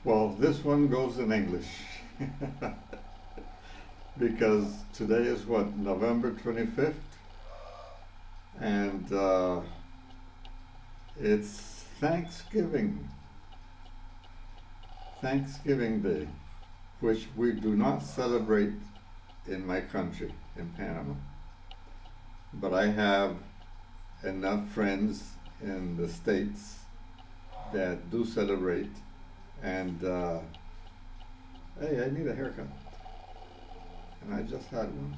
Well, this one goes in English because today is what, November 25th? And it's Thanksgiving, Thanksgiving Day, which we do not celebrate in my country, in Panama. But I have enough friends in the States that do celebrate. And hey, I need a haircut. And I just had one.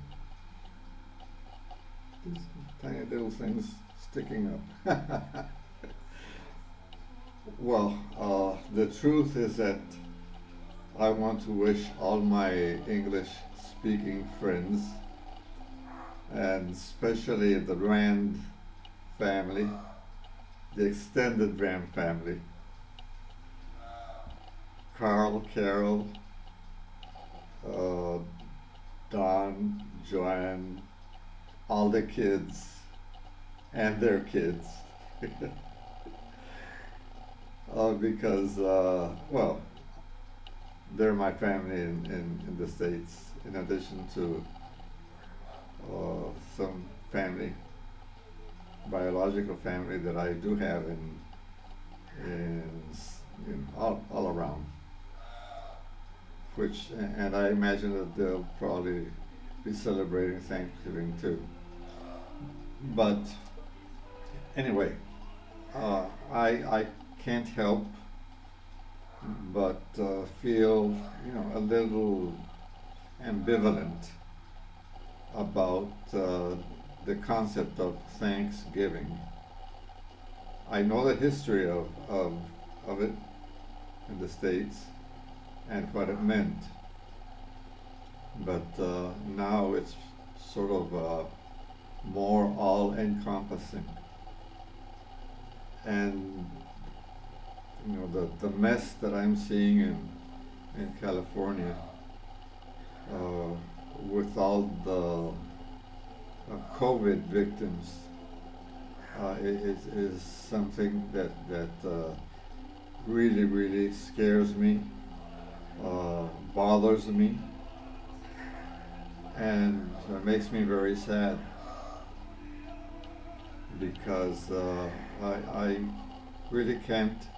These tiny little things sticking up. Well, the truth is that I want to wish all my English speaking friends, and especially the Rand family, the extended Rand family, Carl, Carol, uh, Don, Joanne, all the kids, and their kids. Because, well, they're my family in the States, in addition to some family, biological family that I do have in all around. Which, and I imagine that they'll probably be celebrating Thanksgiving too. But anyway, I can't help but feel, a little ambivalent about the concept of Thanksgiving. I know the history of it in the States and what it meant, but now it's sort of more all-encompassing. And the mess that I'm seeing in California, uh, with all the COVID victims, is something that really really scares me, bothers me, and makes me very sad because I really can't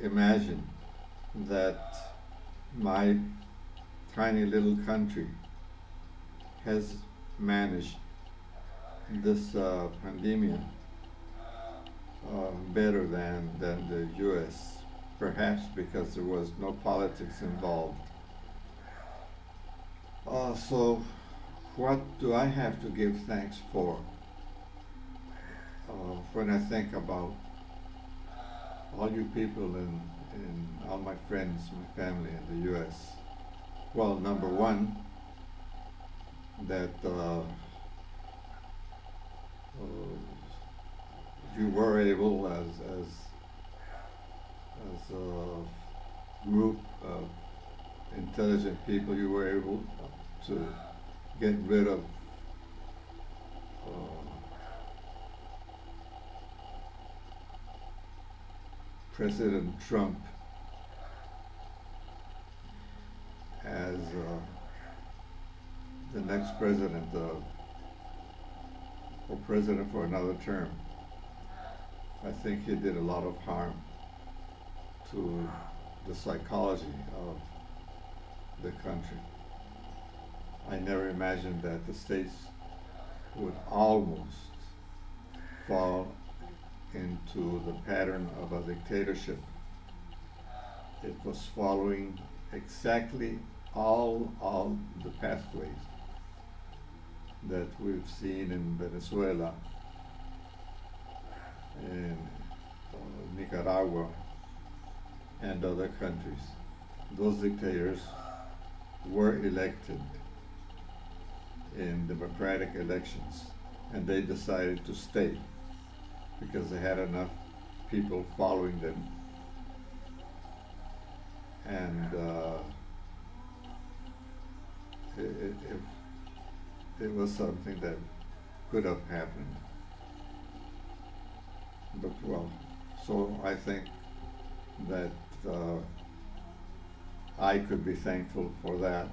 imagine that my tiny little country has managed this pandemic better than the US, perhaps because there was no politics involved. So, what do I have to give thanks for when I think about all you people in all my friends, my family in the US? Well, number one, that you were able, as a group of intelligent people, you were able to get rid of uh, President Trump as the next president or president for another term. I think he did a lot of harm to the psychology of the country. I never imagined that the states would almost fall into the pattern of a dictatorship. It was following exactly all the pathways that we've seen in Venezuela, in Nicaragua, and other countries. Those dictators were elected in democratic elections, and they decided to stay because they had enough people following them. And it was something that could have happened. But well, so I think that I could be thankful for that,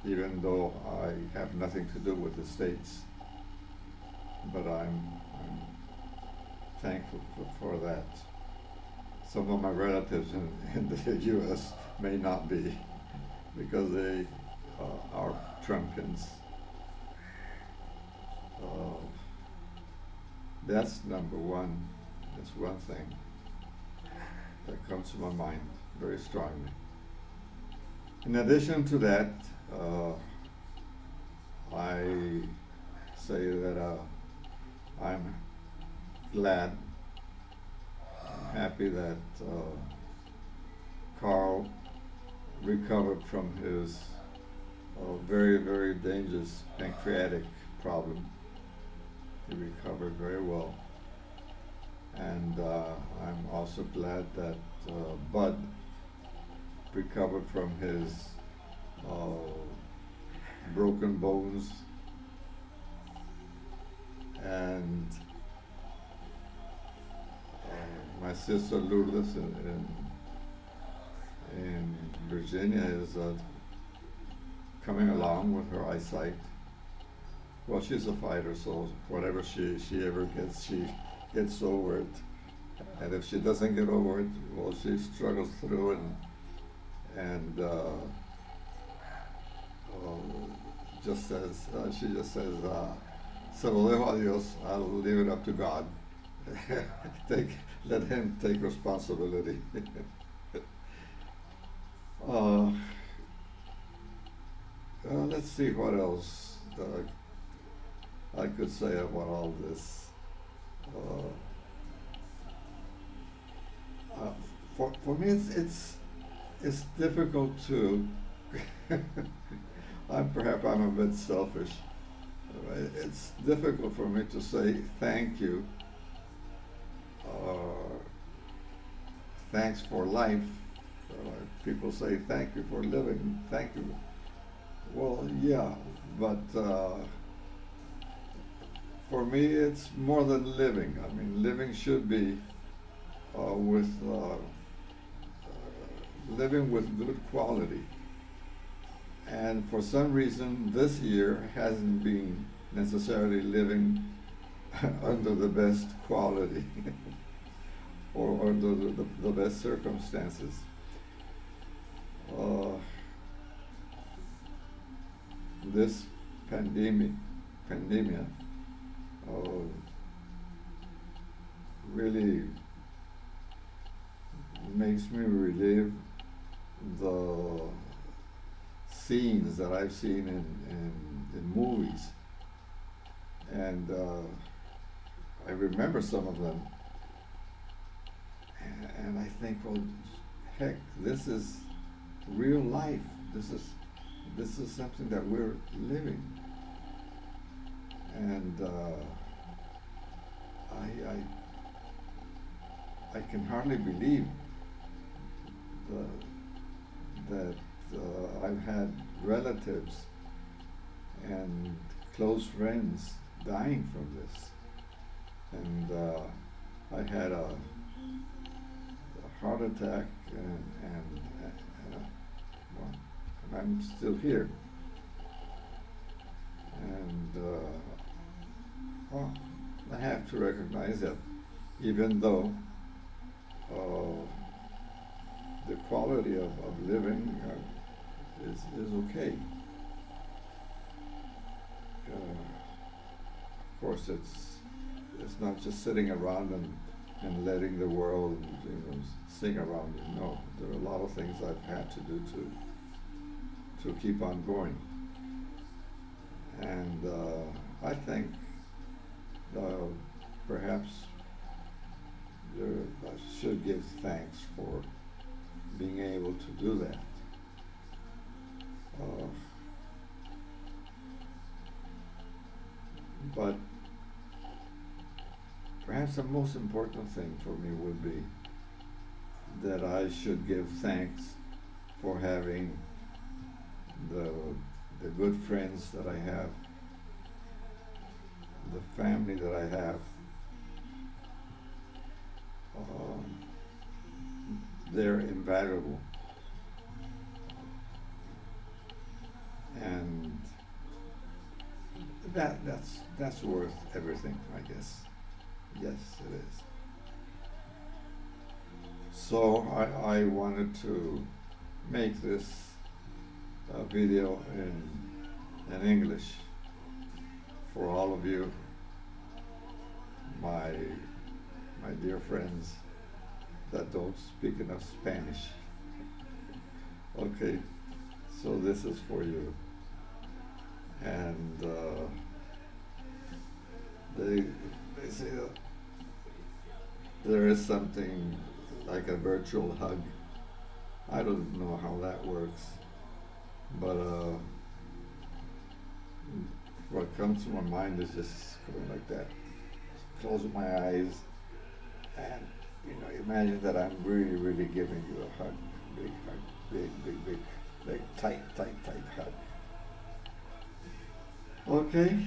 even though I have nothing to do with the states. But I'm thankful for that. Some of my relatives in the U.S. may not be, because they are Trumpians. Uh, that's number one. That's one thing that comes to my mind very strongly. In addition to that, I say that I'm glad, I'm happy that Carl recovered from his very, very dangerous pancreatic problem. He recovered very well. And I'm also glad that Bud recovered from his broken bones, and my sister Lourdes in Virginia is coming along with her eyesight. Well, she's a fighter, so whatever she ever gets, she gets over it. And if she doesn't get over it, well, she struggles through it, and just says, she just says, se lo dejo a Dios, I'll leave it up to God. Let him take responsibility. Let's see what else I could say about all this. For me, it's difficult to. Perhaps I'm a bit selfish. It's difficult for me to say thank you, thanks for life. People say thank you for living, thank you. Well, yeah, but for me, it's more than living. I mean, living should be with living with good quality. And for some reason, this year hasn't been necessarily living under the best quality or under the best circumstances. This pandemia really makes me relive the scenes that I've seen in movies, and I remember some of them, and I think, well, heck, this is real life. This is something that we're living, and I can hardly believe that I've had relatives and close friends dying from this, and I had a heart attack, and well, I'm still here, and well, I have to recognize that even though the quality of living is okay. Of course, it's not just sitting around and letting the world, sing around you. No, there are a lot of things I've had to do to keep on going, and I think perhaps I should give thanks for being able to do that. But perhaps the most important thing for me would be that I should give thanks for having the good friends that I have, the family that I have. They're invaluable that's worth everything, I guess. Yes, it is. So I wanted to make this video in English for all of you, my my dear friends that don't speak enough Spanish. Okay, so this is for you. And they say that there is something like a virtual hug. I don't know how that works, but what comes to my mind is just going like that. Close my eyes and imagine that I'm really, really giving you a hug, big hug, big, tight, hug. Okay,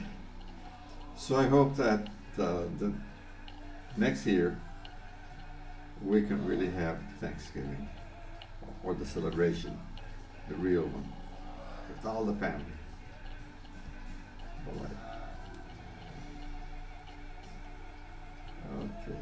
so I hope that the next year we can really have Thanksgiving or the celebration, the real one, with all the family. All right. Okay.